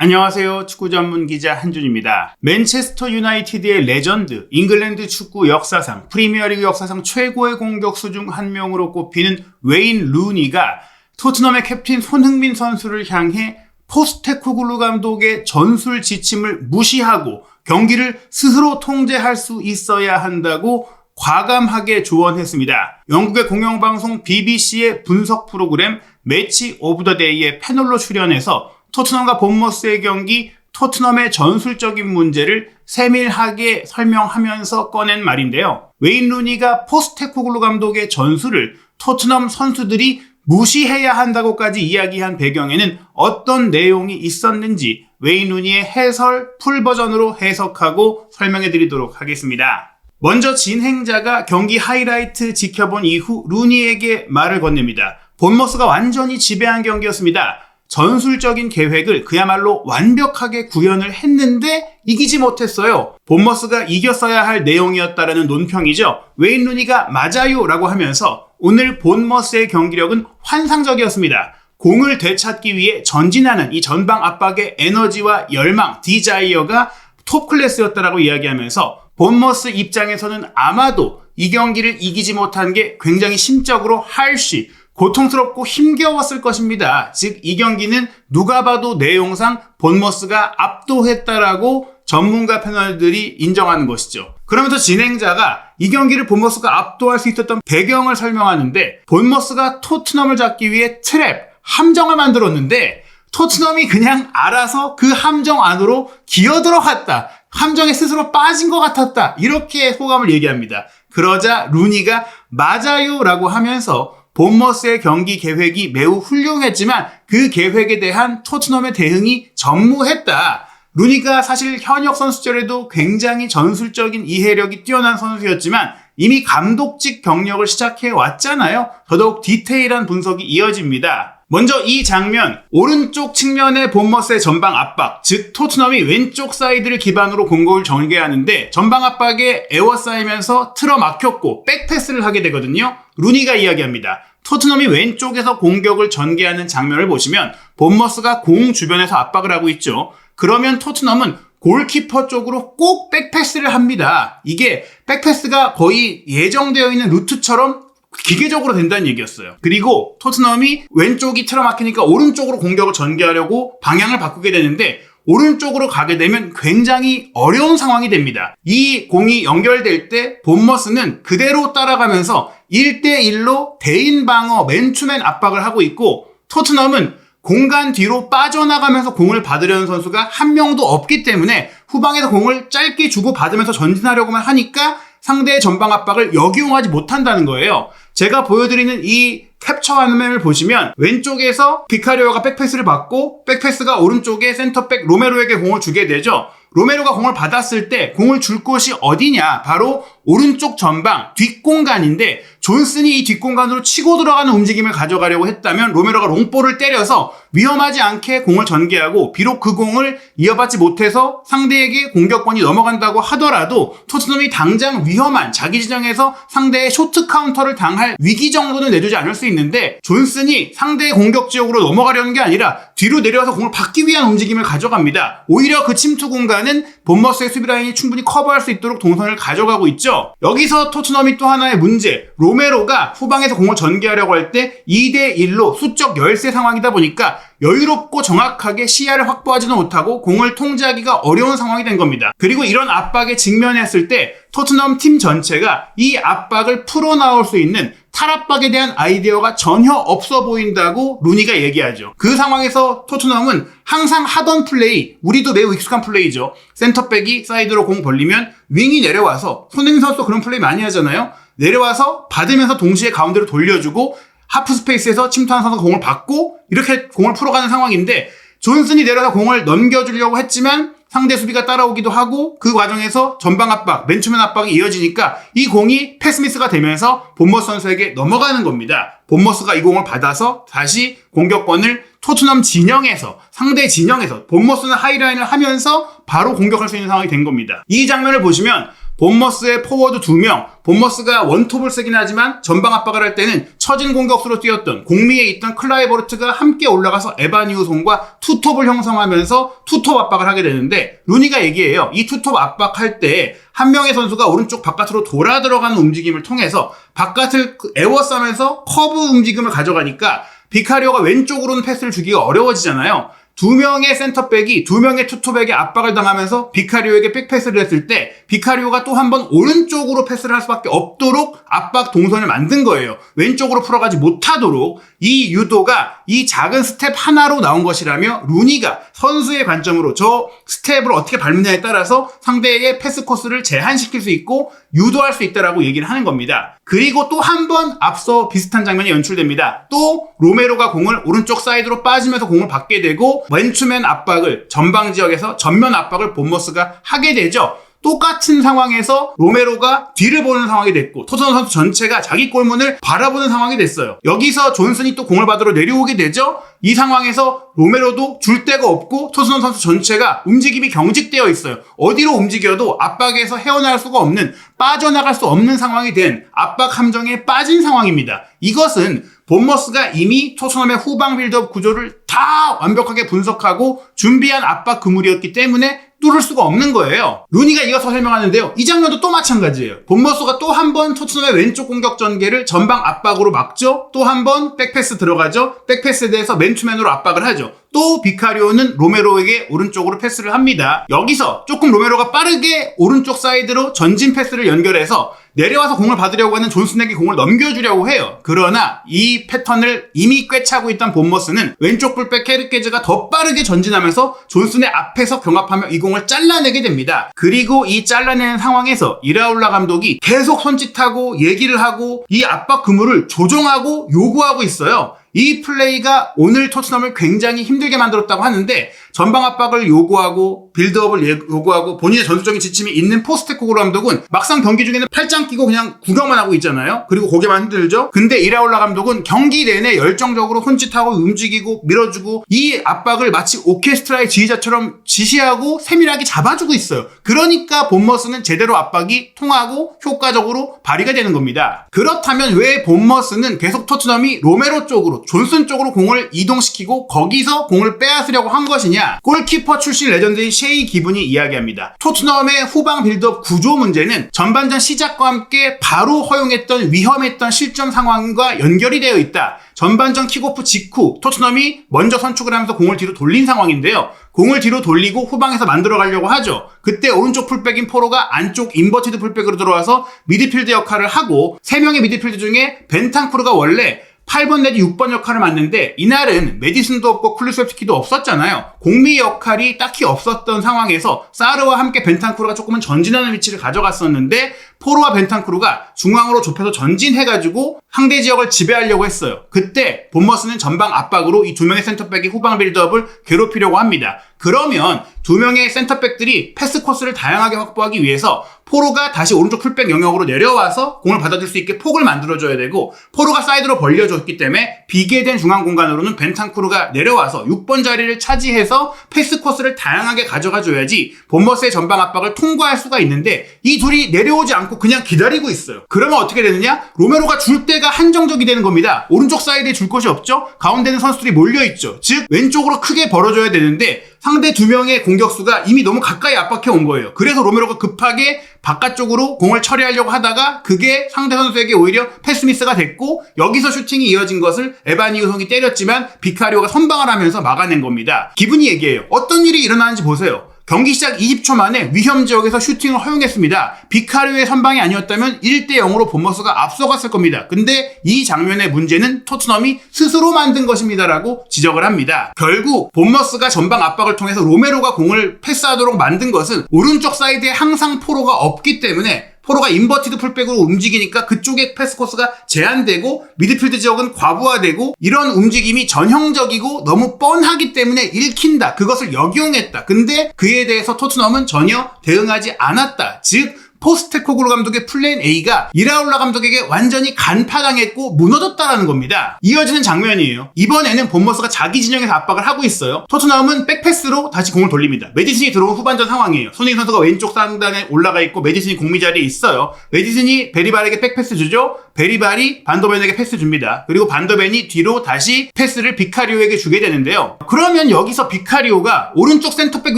안녕하세요. 축구 전문 기자 한준입니다. 맨체스터 유나이티드의 레전드, 잉글랜드 축구 역사상, 프리미어리그 역사상 최고의 공격수 중 한 명으로 꼽히는 웨인 루니가 토트넘의 캡틴 손흥민 선수를 향해 포스테코글루 감독의 전술 지침을 무시하고 경기를 스스로 통제할 수 있어야 한다고 과감하게 조언했습니다. 영국의 공영방송 BBC의 분석 프로그램 매치 오브 더 데이의 패널로 출연해서 토트넘과 본머스의 경기, 토트넘의 전술적인 문제를 세밀하게 설명하면서 꺼낸 말인데요. 웨인 루니가 포스테코글루 감독의 전술을 토트넘 선수들이 무시해야 한다고까지 이야기한 배경에는 어떤 내용이 있었는지 웨인 루니의 해설 풀버전으로 해석하고 설명해 드리도록 하겠습니다. 먼저 진행자가 경기 하이라이트 지켜본 이후 루니에게 말을 건넵니다. 본머스가 완전히 지배한 경기였습니다. 전술적인 계획을 그야말로 완벽하게 구현을 했는데 이기지 못했어요. 본머스가 이겼어야 할 내용이었다라는 논평이죠. 웨인 루니가 맞아요 라고 하면서 오늘 본머스의 경기력은 환상적이었습니다. 공을 되찾기 위해 전진하는 이 전방 압박의 에너지와 열망, 디자이어가 톱 클래스였다라고 이야기하면서 본머스 입장에서는 아마도 이 경기를 이기지 못한 게 굉장히 심적으로 harsh, 고통스럽고 힘겨웠을 것입니다. 즉 이 경기는 누가 봐도 내용상 본머스가 압도했다라고 전문가 패널들이 인정하는 것이죠. 그러면서 진행자가 이 경기를 본머스가 압도할 수 있었던 배경을 설명하는데 본머스가 토트넘을 잡기 위해 트랩, 함정을 만들었는데 토트넘이 그냥 알아서 그 함정 안으로 기어들어갔다. 함정에 스스로 빠진 것 같았다. 이렇게 소감을 얘기합니다. 그러자 루니가 맞아요 라고 하면서 본머스의 경기 계획이 매우 훌륭했지만 그 계획에 대한 토트넘의 대응이 전무했다. 루니가 사실 현역 선수 시절에도 굉장히 전술적인 이해력이 뛰어난 선수였지만 이미 감독직 경력을 시작해 왔잖아요. 더더욱 디테일한 분석이 이어집니다. 먼저 이 장면, 오른쪽 측면의 본머스의 전방 압박, 즉 토트넘이 왼쪽 사이드를 기반으로 공격을 전개하는데 전방 압박에 에워싸이면서 틀어막혔고 백패스를 하게 되거든요. 루니가 이야기합니다. 토트넘이 왼쪽에서 공격을 전개하는 장면을 보시면 본머스가 공 주변에서 압박을 하고 있죠. 그러면 토트넘은 골키퍼 쪽으로 꼭 백패스를 합니다. 이게 백패스가 거의 예정되어 있는 루트처럼 기계적으로 된다는 얘기였어요. 그리고 토트넘이 왼쪽이 틀어막히니까 오른쪽으로 공격을 전개하려고 방향을 바꾸게 되는데 오른쪽으로 가게 되면 굉장히 어려운 상황이 됩니다. 이 공이 연결될 때 본머스는 그대로 따라가면서 1대1로 대인 방어, 맨투맨 압박을 하고 있고 토트넘은 공간 뒤로 빠져나가면서 공을 받으려는 선수가 한 명도 없기 때문에 후방에서 공을 짧게 주고 받으면서 전진하려고만 하니까 상대의 전방 압박을 역이용하지 못한다는 거예요. 제가 보여드리는 이 캡처 화면을 보시면 왼쪽에서 비카리오가 백패스를 받고 백패스가 오른쪽에 센터백 로메로에게 공을 주게 되죠. 로메로가 공을 받았을 때 공을 줄 곳이 어디냐? 바로 오른쪽 전방 뒷공간인데 존슨이 이 뒷공간으로 치고 들어가는 움직임을 가져가려고 했다면 로메로가 롱볼을 때려서 위험하지 않게 공을 전개하고 비록 그 공을 이어받지 못해서 상대에게 공격권이 넘어간다고 하더라도 토트넘이 당장 위험한 자기 지정에서 상대의 쇼트 카운터를 당할 위기 정도는 내주지 않을 수 있는데 존슨이 상대의 공격 지역으로 넘어가려는 게 아니라 뒤로 내려와서 공을 받기 위한 움직임을 가져갑니다. 오히려 그 침투 공간은 본머스의 수비 라인이 충분히 커버할 수 있도록 동선을 가져가고 있죠. 여기서 토트넘이 또 하나의 문제, 로메로가 후방에서 공을 전개하려고 할 때 2대1로 수적 열세 상황이다 보니까 여유롭고 정확하게 시야를 확보하지는 못하고 공을 통제하기가 어려운 상황이 된 겁니다. 그리고 이런 압박에 직면했을 때 토트넘 팀 전체가 이 압박을 풀어나올 수 있는 탈압박에 대한 아이디어가 전혀 없어 보인다고 루니가 얘기하죠. 그 상황에서 토트넘은 항상 하던 플레이, 우리도 매우 익숙한 플레이죠. 센터백이 사이드로 공 벌리면 윙이 내려와서, 손흥민 선수도 그런 플레이 많이 하잖아요. 내려와서 받으면서 동시에 가운데로 돌려주고 하프 스페이스에서 침투하는 선수가 공을 받고 이렇게 공을 풀어가는 상황인데 존슨이 내려서 공을 넘겨주려고 했지만 상대 수비가 따라오기도 하고 그 과정에서 전방 압박, 맨투맨 압박이 이어지니까 이 공이 패스미스가 되면서 본머스 선수에게 넘어가는 겁니다. 본머스가 이 공을 받아서 다시 공격권을 토트넘 진영에서, 상대 진영에서 본머스는 하이라인을 하면서 바로 공격할 수 있는 상황이 된 겁니다. 이 장면을 보시면 본머스의 포워드 2명, 본머스가 원톱을 쓰긴 하지만 전방 압박을 할 때는 처진 공격수로 뛰었던 공미에 있던 클라이버르트가 함께 올라가서 에반 유송과 투톱을 형성하면서 투톱 압박을 하게 되는데, 루니가 얘기해요. 이 투톱 압박할 때 한 명의 선수가 오른쪽 바깥으로 돌아 들어가는 움직임을 통해서 바깥을 에워싸면서 커브 움직임을 가져가니까 비카리오가 왼쪽으로는 패스를 주기가 어려워지잖아요. 두 명의 센터백이 두 명의 투톱에게 압박을 당하면서 비카리오에게 백패스를 했을 때 비카리오가 또 한 번 오른쪽으로 패스를 할 수밖에 없도록 압박 동선을 만든 거예요. 왼쪽으로 풀어가지 못하도록. 이 유도가 이 작은 스텝 하나로 나온 것이라며, 루니가 선수의 관점으로 저 스텝을 어떻게 밟느냐에 따라서 상대의 패스 코스를 제한시킬 수 있고 유도할 수 있다라고 얘기를 하는 겁니다. 그리고 또 한 번 앞서 비슷한 장면이 연출됩니다. 또 로메로가 공을 오른쪽 사이드로 빠지면서 공을 받게 되고 맨투맨 압박을 전방 지역에서 전면 압박을 본머스가 하게 되죠. 똑같은 상황에서 로메로가 뒤를 보는 상황이 됐고 토트넘 선수 전체가 자기 골문을 바라보는 상황이 됐어요. 여기서 존슨이 또 공을 받으러 내려오게 되죠. 이 상황에서 로메로도 줄 데가 없고 토트넘 선수 전체가 움직임이 경직되어 있어요. 어디로 움직여도 압박에서 헤어나갈 수가 없는, 빠져나갈 수 없는 상황이 된 압박 함정에 빠진 상황입니다. 이것은 본머스가 이미 토트넘의 후방 빌드업 구조를 다 완벽하게 분석하고 준비한 압박 그물이었기 때문에 뚫을 수가 없는 거예요. 루니가 이어서 설명하는데요. 이 장면도 또 마찬가지예요. 본머스가 또 한 번 토트넘의 왼쪽 공격 전개를 전방 압박으로 막죠. 또 한 번 백패스 들어가죠. 백패스에 대해서 맨투맨으로 압박을 하죠. 또 비카리오는 로메로에게 오른쪽으로 패스를 합니다. 여기서 조금 로메로가 빠르게 오른쪽 사이드로 전진 패스를 연결해서 내려와서 공을 받으려고 하는 존슨에게 공을 넘겨주려고 해요. 그러나 이 패턴을 이미 꿰차고 있던 본머스는 왼쪽 풀백 헤르케즈가 더 빠르게 전진하면서 존슨의 앞에서 경합하며 이 공을 잘라내게 됩니다. 그리고 이 잘라내는 상황에서 이라울라 감독이 계속 손짓하고 얘기를 하고 이 압박 그물을 조정하고 요구하고 있어요. 이 플레이가 오늘 토트넘을 굉장히 힘들게 만들었다고 하는데, 전방 압박을 요구하고 빌드업을 요구하고 본인의 전술적인 지침이 있는 포스테코글루 감독은 막상 경기 중에는 팔짱 끼고 그냥 구경만 하고 있잖아요. 그리고 고개만 흔들죠. 근데 이라올라 감독은 경기 내내 열정적으로 손짓하고 움직이고 밀어주고 이 압박을 마치 오케스트라의 지휘자처럼 지시하고 세밀하게 잡아주고 있어요. 그러니까 본머스는 제대로 압박이 통하고 효과적으로 발휘가 되는 겁니다. 그렇다면 왜 본머스는 계속 토트넘이 로메로 쪽으로, 존슨 쪽으로 공을 이동시키고 거기서 공을 빼앗으려고 한 것이냐? 골키퍼 출신 레전드인 셰이 기분이 이야기합니다. 토트넘의 후방 빌드업 구조 문제는 전반전 시작과 함께 바로 허용했던 위험했던 실점 상황과 연결이 되어 있다. 전반전 킥오프 직후 토트넘이 먼저 선축을 하면서 공을 뒤로 돌린 상황인데요. 공을 뒤로 돌리고 후방에서 만들어 가려고 하죠. 그때 오른쪽 풀백인 포로가 안쪽 인버티드 풀백으로 들어와서 미드필드 역할을 하고, 3명의 미드필드 중에 벤탄쿠르가 원래 8번 내지 6번 역할을 맡는데 이날은 메디슨도 없고 쿨루셉스키도 없었잖아요. 공미 역할이 딱히 없었던 상황에서 사르와 함께 벤탄쿠르가 조금은 전진하는 위치를 가져갔었는데, 포로와 벤탄쿠르가 중앙으로 좁혀서 전진해가지고 상대 지역을 지배하려고 했어요. 그때 본머스는 전방 압박으로 이 두 명의 센터백이 후방 빌드업을 괴롭히려고 합니다. 그러면 두 명의 센터백들이 패스 코스를 다양하게 확보하기 위해서 포로가 다시 오른쪽 풀백 영역으로 내려와서 공을 받아줄 수 있게 폭을 만들어줘야 되고, 포로가 사이드로 벌려줬기 때문에 비게 된 중앙 공간으로는 벤탄쿠르가 내려와서 6번 자리를 차지해서 패스 코스를 다양하게 가져가줘야지 본머스의 전방 압박을 통과할 수가 있는데, 이 둘이 내려오지 않고 그냥 기다리고 있어요. 그러면 어떻게 되느냐? 로메로가 줄 때가 한정적이 되는 겁니다. 오른쪽 사이드에 줄 곳이 없죠? 가운데는 선수들이 몰려있죠. 즉 왼쪽으로 크게 벌어줘야 되는데 상대 두 명의 공격수가 이미 너무 가까이 압박해 온 거예요. 그래서 로메로가 급하게 바깥쪽으로 공을 처리하려고 하다가 그게 상대 선수에게 오히려 패스 미스가 됐고, 여기서 슈팅이 이어진 것을 에반 이우송이 때렸지만 비카리오가 선방을 하면서 막아낸 겁니다. 기분이 얘기해요. 어떤 일이 일어나는지 보세요. 경기 시작 20초 만에 위험 지역에서 슈팅을 허용했습니다. 비카리오의 선방이 아니었다면 1대0으로 본머스가 앞서갔을 겁니다. 근데 이 장면의 문제는 토트넘이 스스로 만든 것입니다라고 지적을 합니다. 결국 본머스가 전방 압박을 통해서 로메로가 공을 패스하도록 만든 것은 오른쪽 사이드에 항상 포로가 없기 때문에, 포로가 인버티드 풀백으로 움직이니까 그쪽의 패스 코스가 제한되고 미드필드 지역은 과부하되고, 이런 움직임이 전형적이고 너무 뻔하기 때문에 읽힌다. 그것을 역용했다. 근데 그에 대해서 토트넘은 전혀 대응하지 않았다. 즉 포스테코글루 감독의 플랜 A가 이라올라 감독에게 완전히 간파당했고 무너졌다라는 겁니다. 이어지는 장면이에요. 이번에는 본머스가 자기 진영에서 압박을 하고 있어요. 토트넘은 백패스로 다시 공을 돌립니다. 메디슨이 들어온 후반전 상황이에요. 손흥민 선수가 왼쪽 상단에 올라가 있고 메디슨이 공미 자리에 있어요. 메디슨이 베리발에게 백패스 주죠. 베리발이 반더벤에게 패스 줍니다. 그리고 반더벤이 뒤로 다시 패스를 비카리오에게 주게 되는데요. 그러면 여기서 비카리오가 오른쪽 센터백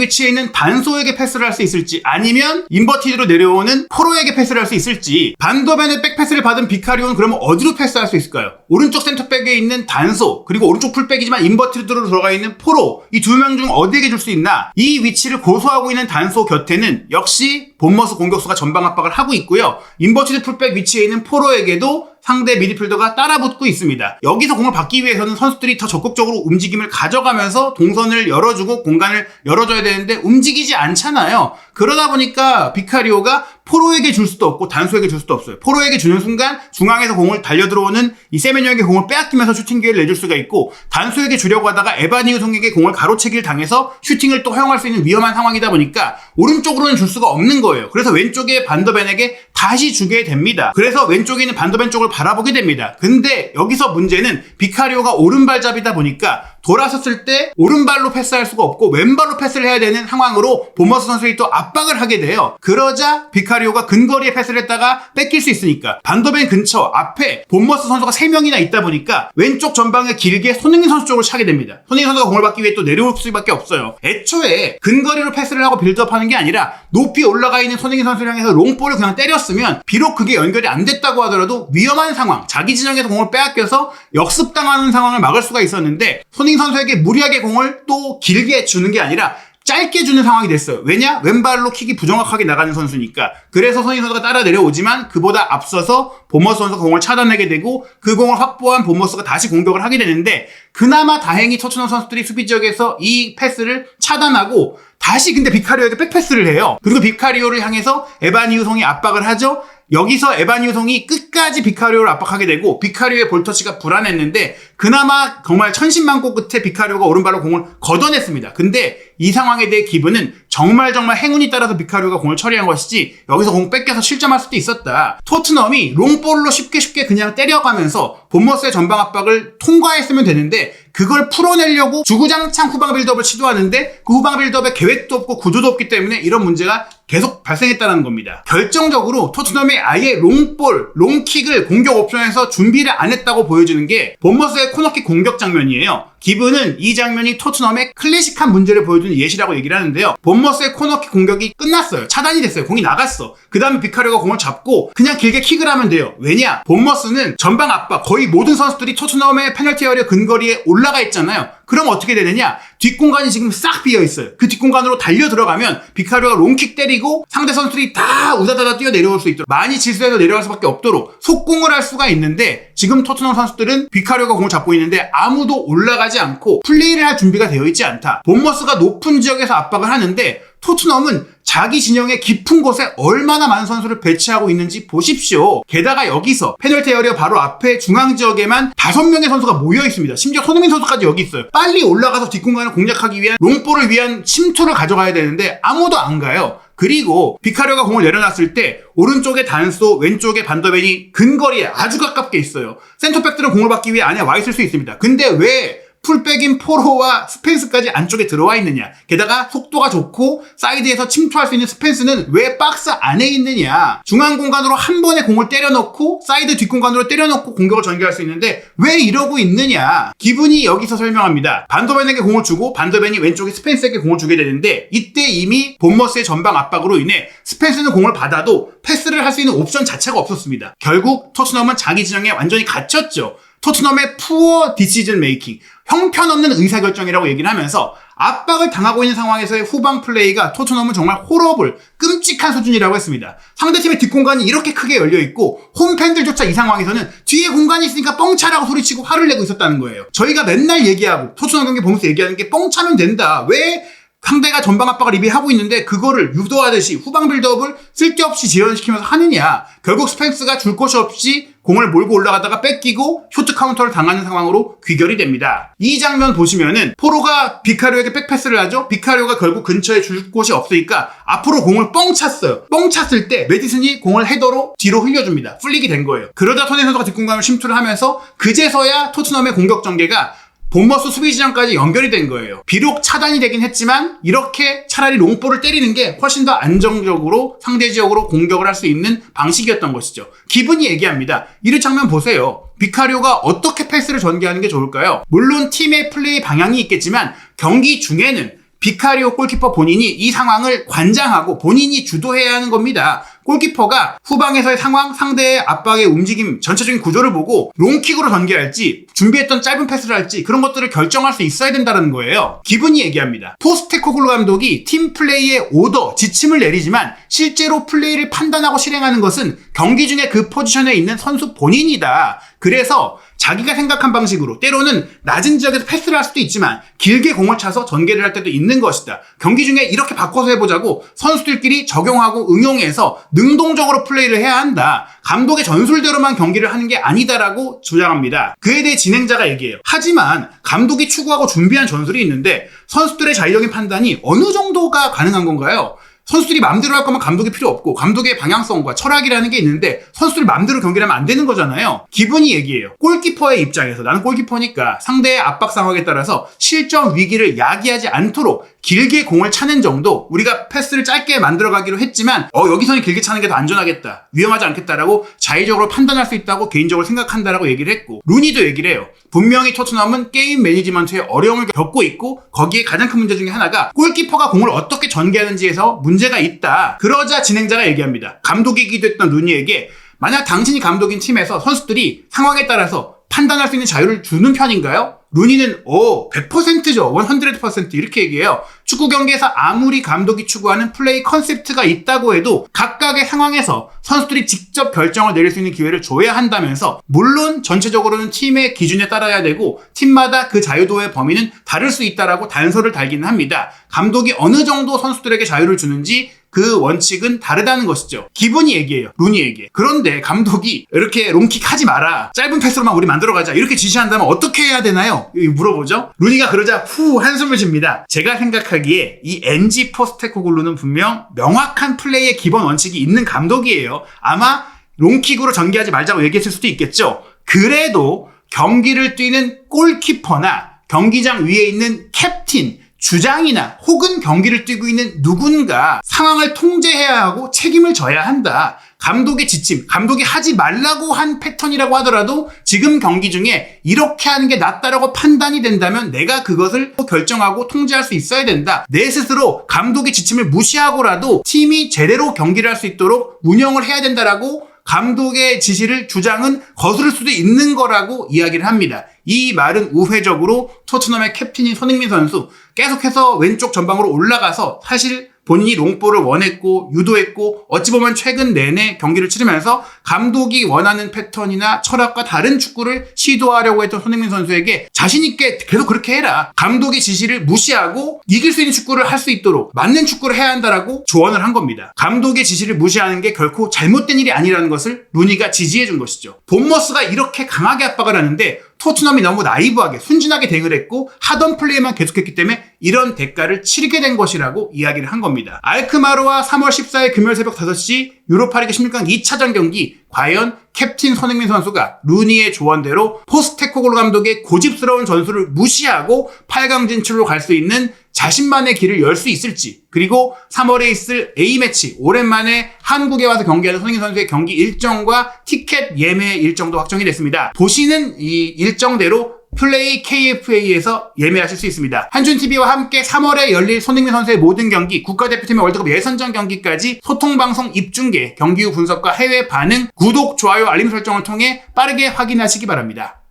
위치에 있는 단소에게 패스를 할 수 있을지, 아니면 인버티드로 내려오는 포로에게 패스를 할 수 있을지, 반더벤의 백패스를 받은 비카리오는 그러면 어디로 패스할 수 있을까요? 오른쪽 센터백에 있는 단소, 그리고 오른쪽 풀백이지만 인버티드로 들어가 있는 포로, 이 두 명 중 어디에게 줄 수 있나? 이 위치를 고수하고 있는 단소 곁에는 역시 본머스 공격수가 전방 압박을 하고 있고요. 인버티드 풀백 위치에 있는 포로에게도 상대 미드필더가 따라붙고 있습니다. 여기서 공을 받기 위해서는 선수들이 더 적극적으로 움직임을 가져가면서 동선을 열어주고 공간을 열어줘야 되는데 움직이지 않잖아요. 그러다 보니까 비카리오가 포로에게 줄 수도 없고 단소에게 줄 수도 없어요. 포로에게 주는 순간 중앙에서 공을 달려들어오는 이 세메뇨에게 공을 빼앗기면서 슈팅 기회를 내줄 수가 있고, 단소에게 주려고 하다가 에바니우송에게 공을 가로채기를 당해서 슈팅을 또 허용할 수 있는 위험한 상황이다 보니까 오른쪽으로는 줄 수가 없는 거예요. 그래서 왼쪽에 반더벤에게 다시 주게 됩니다. 그래서 왼쪽에 있는 반더벤 쪽을 바라보게 됩니다. 근데 여기서 문제는 비카리오가 오른발잡이다 보니까 돌아섰을 때 오른발로 패스할 수가 없고 왼발로 패스를 해야 되는 상황으로 본머스 선수들이 또 압박을 하게 돼요. 그러자 비카리오가 근거리에 패스를 했다가 뺏길 수 있으니까 반더벤 근처 앞에 본머스 선수가 3명이나 있다 보니까 왼쪽 전방에 길게 손흥민 선수 쪽으로 차게 됩니다. 손흥민 선수가 공을 받기 위해 또 내려올 수밖에 없어요. 애초에 근거리로 패스를 하고 빌드업하는 게 아니라 높이 올라가 있는 손흥민 선수를 향해서 롱볼을 그냥 때렸으면 비록 그게 연결이 안 됐다고 하더라도 위험한 상황, 자기 진영에서 공을 빼앗겨서 역습당하는 상황을 막을 수가 있었는데 손흥민 선수에게 무리하게 공을 또 길게 주는 게 아니라 짧게 주는 상황이 됐어요. 왜냐? 왼발로 킥이 부정확하게 나가는 선수니까. 그래서 손흥민 선수가 따라 내려오지만 그보다 앞서서 본머스 선수가 공을 차단하게 되고 그 공을 확보한 본머스가 다시 공격을 하게 되는데, 그나마 다행히 토트넘 선수들이 수비 지역에서 이 패스를 차단하고 다시 근데 비카리오에게 백패스를 해요. 그리고 비카리오를 향해서 에바니우송이 압박을 하죠. 여기서 에바니우송이 끝까지 비카리오를 압박하게 되고 비카리오의 볼터치가 불안했는데 그나마 정말 천신만고 끝에 비카리오가 오른발로 공을 걷어냈습니다. 근데 이 상황에 대해 기분은 정말 행운이 따라서 비카리오가 공을 처리한 것이지 여기서 공 뺏겨서 실점할 수도 있었다. 토트넘이 롱볼로 쉽게 그냥 때려가면서 본머스의 전방 압박을 통과했으면 되는데 그걸 풀어내려고 주구장창 후방 빌드업을 시도하는데 그 후방 빌드업에 계획도 없고 구조도 없기 때문에 이런 문제가 계속 발생했다는 겁니다. 결정적으로 토트넘이 아예 롱볼, 롱킥을 공격 옵션에서 준비를 안 했다고 보여주는 게 본머스의 코너킥 공격 장면이에요. 기브는 이 장면이 토트넘의 클래식한 문제를 보여주는 예시라고 얘기를 하는데요. 본머스의 코너킥 공격이 끝났어요. 차단이 됐어요. 공이 나갔어. 그 다음에 비카리오가 공을 잡고 그냥 길게 킥을 하면 돼요. 왜냐? 본머스는 전방 압박, 거의 모든 선수들이 토트넘의 페널티 에리어 근거리에 올라가 있잖아요. 그럼 어떻게 되느냐? 뒷공간이 지금 싹 비어있어요. 그 뒷공간으로 달려 들어가면 비카리오가 롱킥 때리고 상대 선수들이 다 우다다다 뛰어 내려올 수 있도록, 많이 질수해서 내려갈 수밖에 없도록 속공을 할 수가 있는데 지금 토트넘 선수들은 비카리오가 공을 잡고 있는데 아무도 올라가지 않고 플레이를 할 준비가 되어 있지 않다. 본머스가 높은 지역에서 압박을 하는데 토트넘은 자기 진영의 깊은 곳에 얼마나 많은 선수를 배치하고 있는지 보십시오. 게다가 여기서 페널티 에리어 바로 앞에 중앙 지역에만 5명의 선수가 모여 있습니다. 심지어 손흥민 선수까지 여기 있어요. 빨리 올라가서 뒷공간을 공략하기 위한 롱볼을 위한 침투를 가져가야 되는데 아무도 안 가요. 그리고 비카리오가 공을 내려놨을 때 오른쪽에 단소, 왼쪽에 반더벤이 근거리에 아주 가깝게 있어요. 센터백들은 공을 받기 위해 안에 와 있을 수 있습니다. 근데 왜 풀백인 포로와 스펜스까지 안쪽에 들어와 있느냐? 게다가 속도가 좋고 사이드에서 침투할 수 있는 스펜스는 왜 박스 안에 있느냐? 중앙 공간으로 한 번에 공을 때려넣고 사이드 뒷공간으로 때려넣고 공격을 전개할 수 있는데 왜 이러고 있느냐? 기분이 여기서 설명합니다. 반더벤에게 공을 주고 반더벤이 왼쪽에 스펜스에게 공을 주게 되는데 이때 이미 본머스의 전방 압박으로 인해 스펜스는 공을 받아도 패스를 할 수 있는 옵션 자체가 없었습니다. 결국 토트넘은 자기 진영에 완전히 갇혔죠. 토트넘의 푸어 디시전 메이킹, 형편없는 의사결정이라고 얘기를 하면서 압박을 당하고 있는 상황에서의 후방 플레이가 토트넘은 정말 호러블, 끔찍한 수준이라고 했습니다. 상대팀의 뒷공간이 이렇게 크게 열려있고 홈팬들조차 이 상황에서는 뒤에 공간이 있으니까 뻥차라고 소리치고 화를 내고 있었다는 거예요. 저희가 맨날 얘기하고 토트넘 경기 보면서 얘기하는 게 뻥차면 된다. 왜 상대가 전방 압박을 리비하고 있는데 그거를 유도하듯이 후방 빌드업을 쓸데없이 지연시키면서 하느냐. 결국 스펜스가 줄 곳이 없이 공을 몰고 올라가다가 뺏기고 쇼트 카운터를 당하는 상황으로 귀결이 됩니다. 이 장면 보시면은 포로가 비카리오에게 백패스를 하죠. 비카리오가 결국 근처에 줄 곳이 없으니까 앞으로 공을 뻥 찼어요. 뻥 찼을 때 매디슨이 공을 헤더로 뒤로 흘려줍니다. 플릭이 된 거예요. 그러다 토니 선수가 뒷공간을 침투를 하면서 그제서야 토트넘의 공격 전개가 본머스 수비 지점까지 연결이 된 거예요. 비록 차단이 되긴 했지만 이렇게 차라리 롱볼을 때리는 게 훨씬 더 안정적으로 상대 지역으로 공격을 할 수 있는 방식이었던 것이죠. 기분이 얘기합니다. 이런 장면 보세요. 비카리오가 어떻게 패스를 전개하는 게 좋을까요? 물론 팀의 플레이 방향이 있겠지만 경기 중에는 비카리오 골키퍼 본인이 이 상황을 관장하고 본인이 주도해야 하는 겁니다. 골키퍼가 후방에서의 상황, 상대의 압박의 움직임, 전체적인 구조를 보고 롱킥으로 전개할지 준비했던 짧은 패스를 할지 그런 것들을 결정할 수 있어야 된다는 거예요. 기분이 얘기합니다. 포스테코글루 감독이 팀 플레이의 오더, 지침을 내리지만 실제로 플레이를 판단하고 실행하는 것은 경기 중에 그 포지션에 있는 선수 본인이다. 그래서 자기가 생각한 방식으로 때로는 낮은 지역에서 패스를 할 수도 있지만 길게 공을 차서 전개를 할 때도 있는 것이다. 경기 중에 이렇게 바꿔서 해보자고 선수들끼리 적용하고 응용해서 능동적으로 플레이를 해야 한다. 감독의 전술대로만 경기를 하는 게 아니다라고 주장합니다. 그에 대해 진행자가 얘기해요. 하지만 감독이 추구하고 준비한 전술이 있는데 선수들의 자의적인 판단이 어느 정도가 가능한 건가요? 선수들이 마음대로 할 거면 감독이 필요 없고 감독의 방향성과 철학이라는 게 있는데 선수들이 마음대로 경기를 하면 안 되는 거잖아요. 기분이 얘기해요. 골키퍼의 입장에서 나는 골키퍼니까 상대의 압박 상황에 따라서 실점 위기를 야기하지 않도록 길게 공을 차는 정도 우리가 패스를 짧게 만들어가기로 했지만 여기서는 길게 차는 게 더 안전하겠다. 위험하지 않겠다라고 자의적으로 판단할 수 있다고 개인적으로 생각한다라고 얘기를 했고 루니도 얘기를 해요. 분명히 토트넘은 게임 매니지먼트에 어려움을 겪고 있고 거기에 가장 큰 문제 중에 하나가 골키퍼가 공을 어떻게 전개하는지에서 문제가 있다. 그러자 진행자가 얘기합니다. 감독이기도 했던 루니에게 만약 당신이 감독인 팀에서 선수들이 상황에 따라서 판단할 수 있는 자유를 주는 편인가요? 루니는 100%죠. 100% 이렇게 얘기해요. 축구 경기에서 아무리 감독이 추구하는 플레이 컨셉트가 있다고 해도 각각의 상황에서 선수들이 직접 결정을 내릴 수 있는 기회를 줘야 한다면서 물론 전체적으로는 팀의 기준에 따라야 되고 팀마다 그 자유도의 범위는 다를 수 있다라고 단서를 달기는 합니다. 감독이 어느 정도 선수들에게 자유를 주는지 그 원칙은 다르다는 것이죠. 기분이 얘기해요. 루니 얘기해. 그런데 감독이 이렇게 롱킥 하지 마라. 짧은 패스로만 우리 만들어가자. 이렇게 지시한다면 어떻게 해야 되나요? 물어보죠. 루니가 그러자 한숨을 쉽니다. 제가 생각하기에 이 NG 포스테코글루는 분명 명확한 플레이의 기본 원칙이 있는 감독이에요. 아마 롱킥으로 전개하지 말자고 얘기했을 수도 있겠죠. 그래도 경기를 뛰는 골키퍼나 경기장 위에 있는 캡틴, 주장이나 혹은 경기를 뛰고 있는 누군가 상황을 통제해야 하고 책임을 져야 한다. 감독의 지침, 감독이 하지 말라고 한 패턴이라고 하더라도 지금 경기 중에 이렇게 하는 게 낫다라고 판단이 된다면 내가 그것을 결정하고 통제할 수 있어야 된다. 내 스스로 감독의 지침을 무시하고라도 팀이 제대로 경기를 할 수 있도록 운영을 해야 된다라고 감독의 지시를 주장은 거스를 수도 있는 거라고 이야기를 합니다. 이 말은 우회적으로 토트넘의 캡틴인 손흥민 선수 계속해서 왼쪽 전방으로 올라가서 사실 본인이 롱볼을 원했고 유도했고 어찌 보면 최근 내내 경기를 치르면서 감독이 원하는 패턴이나 철학과 다른 축구를 시도하려고 했던 손흥민 선수에게 자신 있게 계속 그렇게 해라. 감독의 지시를 무시하고 이길 수 있는 축구를 할 수 있도록 맞는 축구를 해야 한다라고 조언을 한 겁니다. 감독의 지시를 무시하는 게 결코 잘못된 일이 아니라는 것을 루니가 지지해 준 것이죠. 본머스가 이렇게 강하게 압박을 하는데 토트넘이 너무 나이브하게 순진하게 대응을 했고 하던 플레이만 계속했기 때문에 이런 대가를 치르게 된 것이라고 이야기를 한 겁니다. 알크마르와 3월 14일 금요일 새벽 5시 유로파리그 16강 2차전 경기 과연 캡틴 손흥민 선수가 루니의 조언대로 포스테코글루 감독의 고집스러운 전술을 무시하고 8강 진출로 갈 수 있는 자신만의 길을 열 수 있을지 그리고 3월에 있을 A매치 오랜만에 한국에 와서 경기하는 손흥민 선수의 경기 일정과 티켓 예매 일정도 확정이 됐습니다. 보시는 이 일정대로 플레이 KFA에서 예매하실 수 있습니다. 한준TV와 함께 3월에 열릴 손흥민 선수의 모든 경기, 국가대표팀의 월드컵 예선전 경기까지 소통방송 입중계, 경기 후 분석과 해외 반응, 구독, 좋아요, 알림 설정을 통해 빠르게 확인하시기 바랍니다.